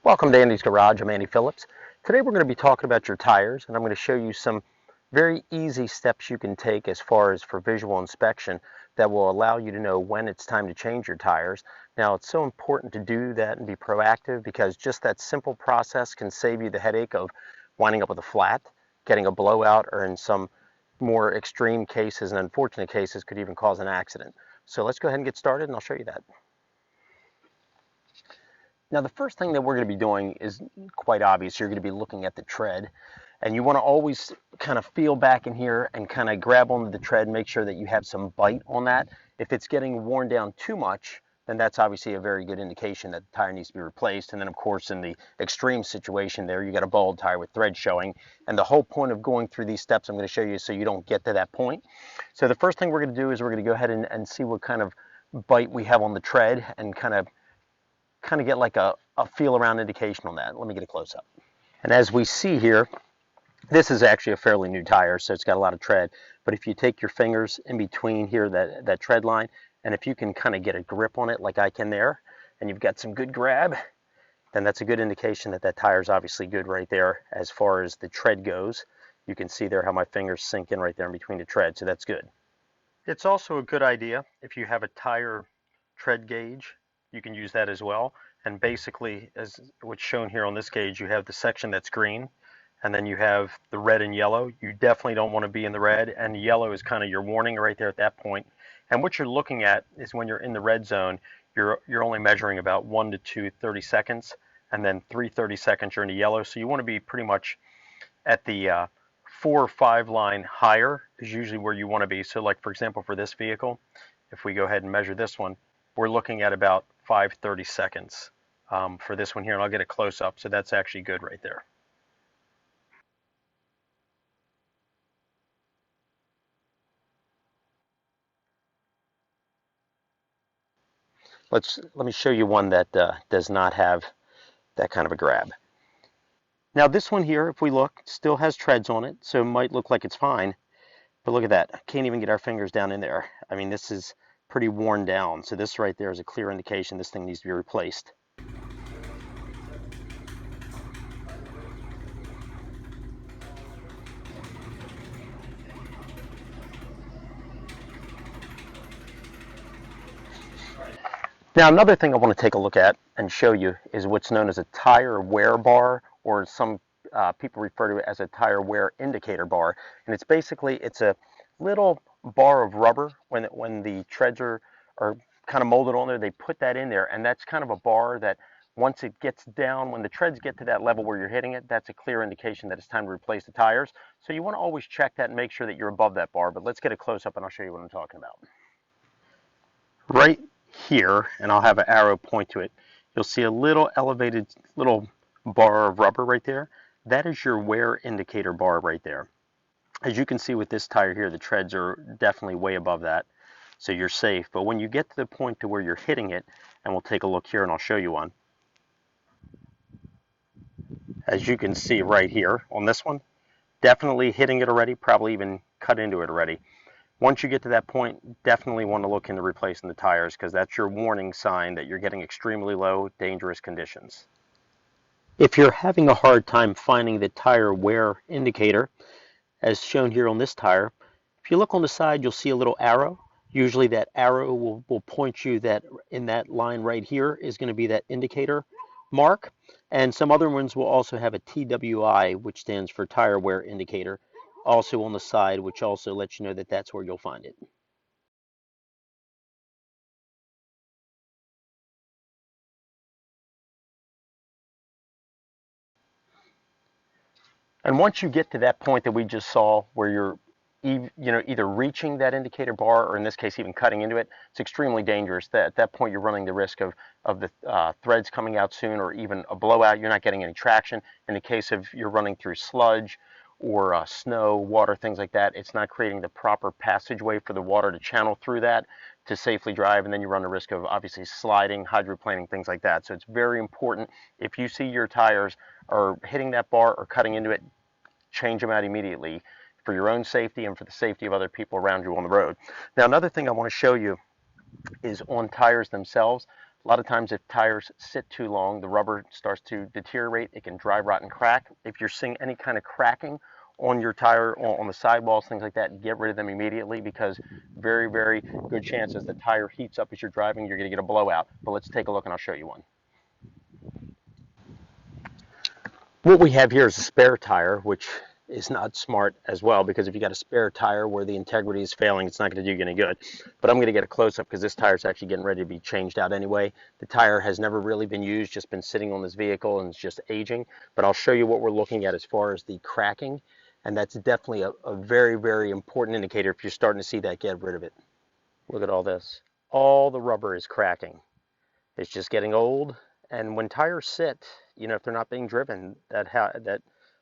Welcome to Andy's Garage. I'm Andy Phillips. Today we're going to be talking about your tires, and I'm going to show you some very easy steps you can take as far as for visual inspection that will allow you to know when it's time to change your tires. Now, it's so important to do that and be proactive because just that simple process can save you the headache of winding up with a flat, getting a blowout, or in some more extreme cases and unfortunate cases could even cause an accident. So let's go ahead and get started and I'll show you that. Now, the first thing that we're going to be doing is quite obvious. You're going to be looking at the tread, and you want to always kind of feel back in here and kind of grab onto the tread, make sure that you have some bite on that. If it's getting worn down too much, then that's obviously a very good indication that the tire needs to be replaced. And then, of course, in the extreme situation there, you got a bald tire with thread showing. And the whole point of going through these steps I'm going to show you so you don't get to that point. So the first thing we're going to do is we're going to go ahead and see what kind of bite we have on the tread and kind of get like a feel around indication on that. Let me get a close up. And as we see here, this is actually a fairly new tire, so it's got a lot of tread. But if you take your fingers in between here, that tread line, and if you can kind of get a grip on it like I can there, and you've got some good grab, then that's a good indication that that tire is obviously good right there as far as the tread goes. You can see there how my fingers sink in right there in between the tread, so that's good. It's also a good idea if you have a tire tread gauge. You can use that as well. And basically, as what's shown here on this gauge, you have the section that's green, and then you have the red and yellow. You definitely don't want to be in the red, and the yellow is kind of your warning right there at that point. And what you're looking at is when you're in the red zone, you're only measuring about 1 to 2 30 seconds, and then 3 30 seconds you're in the yellow. So you want to be pretty much at the 4 or 5 line higher is usually where you want to be. So like, for example, for this vehicle, if we go ahead and measure this one, we're looking at about 5:30 seconds for this one here, and I'll get a close up. So that's actually good right there. Let me show you one that does not have that kind of a grab. Now this one here, if we look, still has treads on it, so it might look like it's fine, but look at that. I can't even get our fingers down in there. I mean, this is pretty worn down, so this right there is a clear indication this thing needs to be replaced. Now, another thing I want to take a look at and show you is what's known as a tire wear bar, or some people refer to it as a tire wear indicator bar. And it's basically, it's a little bar of rubber. When the treads are kind of molded on there, they put that in there, and that's kind of a bar that once it gets down, when the treads get to that level where you're hitting it, that's a clear indication that it's time to replace the tires. So you want to always check that and make sure that you're above that bar. But let's get a close up and I'll show you what I'm talking about. Right here, and I'll have an arrow point to it, you'll see a little elevated little bar of rubber right there. That is your wear indicator bar right there. As you can see with this tire here, the treads are definitely way above that, so you're safe. But when you get to the point to where you're hitting it, and we'll take a look here and I'll show you one. As you can see right here on this one, definitely hitting it already, probably even cut into it already. Once you get to that point, definitely want to look into replacing the tires because that's your warning sign that you're getting extremely low, dangerous conditions. If you're having a hard time finding the tire wear indicator, as shown here on this tire, if you look on the side, you'll see a little arrow. Usually that arrow will point you that in that line right here is going to be that indicator mark. And some other ones will also have a TWI, which stands for tire wear indicator, also on the side, which also lets you know that that's where you'll find it. And once you get to that point that we just saw where you're either reaching that indicator bar or in this case even cutting into it, it's extremely dangerous. At that point you're running the risk of the threads coming out soon or even a blowout. You're not getting any traction. In the case of you're running through sludge or snow, water, things like that, it's not creating the proper passageway for the water to channel through that to safely drive, and then you run the risk of obviously sliding, hydroplaning, things like that. So it's very important, if you see your tires are hitting that bar or cutting into it, change them out immediately for your own safety and for the safety of other people around you on the road. Now, another thing I want to show you is on tires themselves. A lot of times if tires sit too long, the rubber starts to deteriorate. It can dry rot and crack. If you're seeing any kind of cracking on your tire, on the sidewalls, things like that, get rid of them immediately, because very, very good chance as the tire heats up as you're driving, you're going to get a blowout. But let's take a look and I'll show you one. What we have here is a spare tire, which is not smart as well, because if you got a spare tire where the integrity is failing, it's not going to do you any good. But I'm going to get a close-up because this tire is actually getting ready to be changed out anyway. The tire has never really been used, just been sitting on this vehicle and it's just aging. But I'll show you what we're looking at as far as the cracking, and that's definitely a very, very important indicator. If you're starting to see that, get rid of it. Look at all this. All the rubber is cracking. It's just getting old. And when tires sit, you know, if they're not being driven, that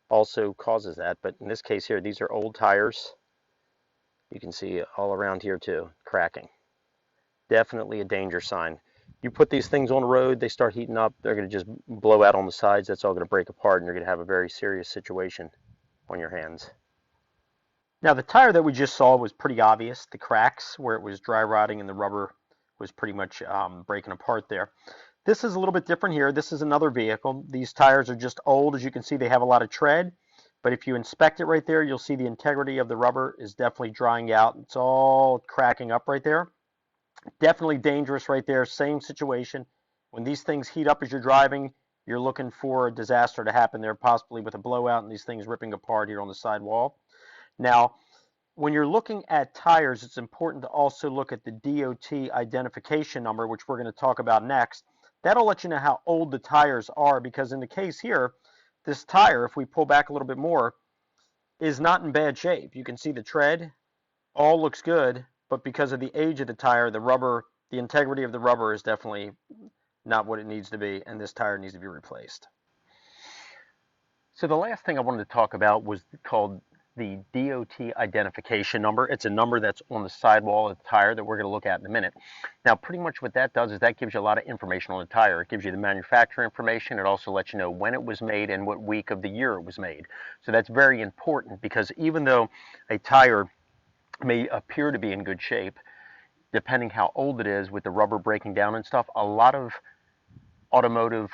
also causes that. But in this case here, these are old tires. You can see all around here too, cracking. Definitely a danger sign. You put these things on the road, they start heating up, they're going to just blow out on the sides. That's all going to break apart, and you're going to have a very serious situation on your hands. Now, the tire that we just saw was pretty obvious. The cracks where it was dry rotting and the rubber was pretty much breaking apart there. This is a little bit different here. This is another vehicle. These tires are just old. As you can see, they have a lot of tread. But if you inspect it right there, you'll see the integrity of the rubber is definitely drying out. It's all cracking up right there. Definitely dangerous right there. Same situation. When these things heat up as you're driving, you're looking for a disaster to happen there, possibly with a blowout and these things ripping apart here on the sidewall. Now, when you're looking at tires, it's important to also look at the DOT identification number, which we're going to talk about next. That'll let you know how old the tires are, because in the case here, this tire, if we pull back a little bit more, is not in bad shape. You can see the tread, all looks good, but because of the age of the tire, the rubber, the integrity of the rubber is definitely not what it needs to be, and this tire needs to be replaced. So the last thing I wanted to talk about was called the DOT identification number. It's a number that's on the sidewall of the tire that we're going to look at in a minute. Now, pretty much what that does is that gives you a lot of information on the tire. It gives you the manufacturer information. It also lets you know when it was made and what week of the year it was made. So that's very important, because even though a tire may appear to be in good shape, depending how old it is with the rubber breaking down and stuff, a lot of automotive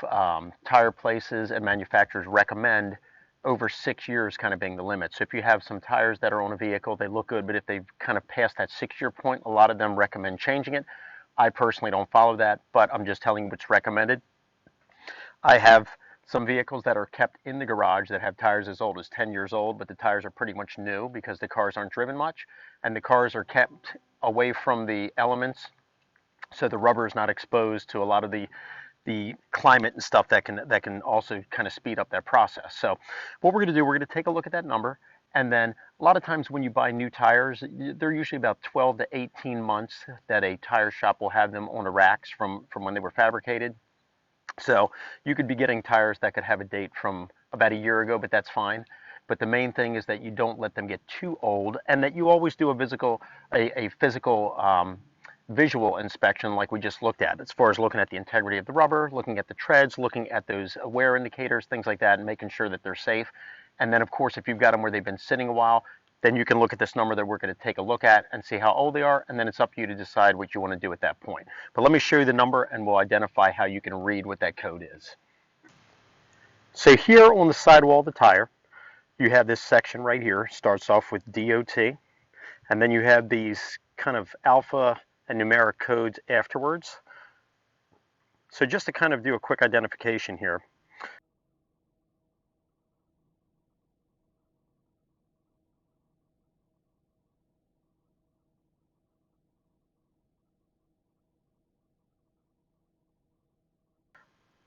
tire places and manufacturers recommend over 6 years kind of being the limit. So if you have some tires that are on a vehicle, they look good, but if they've kind of passed that 6-year point, a lot of them recommend changing it. I personally don't follow that, but I'm just telling you what's recommended. I have some vehicles that are kept in the garage that have tires as old as 10 years old, but the tires are pretty much new because the cars aren't driven much, and the cars are kept away from the elements, so the rubber is not exposed to a lot of the climate and stuff that can also kind of speed up that process. So what we're going to do, we're going to take a look at that number, and then a lot of times when you buy new tires, they're usually about 12 to 18 months that a tire shop will have them on the racks from when they were fabricated. So you could be getting tires that could have a date from about a year ago, but that's fine. But the main thing is that you don't let them get too old, and that you always do a physical visual inspection like we just looked at, as far as looking at the integrity of the rubber, looking at the treads, looking at those wear indicators, things like that, and making sure that they're safe. And then, of course, if you've got them where they've been sitting a while, then you can look at this number that we're going to take a look at and see how old they are, and then it's up to you to decide what you want to do at that point. But let me show you the number, and we'll identify how you can read what that code is. So here on the sidewall of the tire, you have this section right here. Starts off with DOT, and then you have these kind of alpha and numeric codes afterwards. So just to kind of do a quick identification here.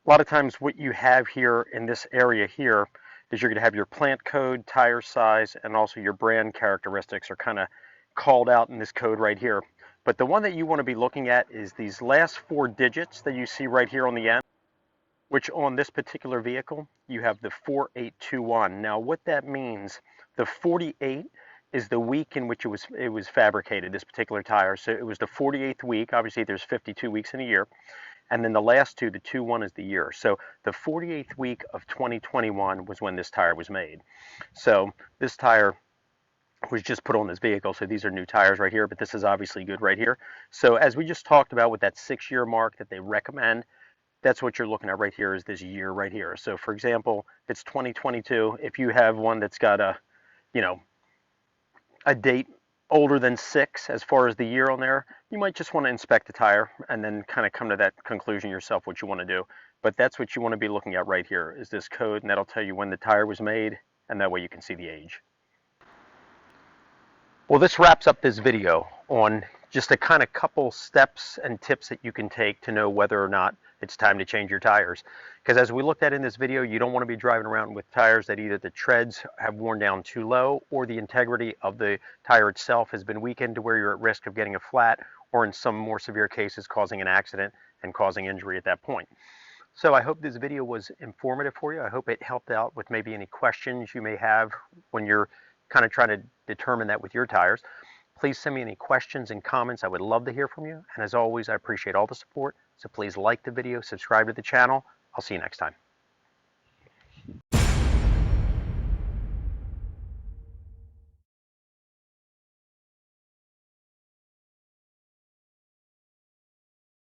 A lot of times what you have here in this area here is you're going to have your plant code, tire size, and also your brand characteristics are kind of called out in this code right here. But the one that you want to be looking at is these last 4 digits that you see right here on the end, which on this particular vehicle, you have the 4821. Now what that means, the 48 is the week in which it was fabricated, this particular tire. So it was the 48th week. Obviously there's 52 weeks in a year. And then the last two, the 2-1 is the year. So the 48th week of 2021 was when this tire was made. So this tire was just put on this vehicle. So these are new tires right here, but this is obviously good right here. So as we just talked about with that 6-year mark that they recommend, that's what you're looking at right here, is this year right here. So for example, it's 2022. If you have one that's got a, you know, a date older than 6 as far as the year on there, you might just want to inspect the tire and then kind of come to that conclusion yourself what you want to do. But that's what you want to be looking at right here, is this code, and that'll tell you when the tire was made, and that way you can see the age. Well, this wraps up this video on just a kind of couple steps and tips that you can take to know whether or not it's time to change your tires. Because as we looked at in this video, you don't want to be driving around with tires that either the treads have worn down too low, or the integrity of the tire itself has been weakened to where you're at risk of getting a flat, or in some more severe cases causing an accident and causing injury at that point. So I hope this video was informative for you. I hope it helped out with maybe any questions you may have when you're kind of trying to determine that with your tires. Please send me any questions and comments. I would love to hear from you. And as always, I appreciate all the support. So please like the video, subscribe to the channel. I'll see you next time.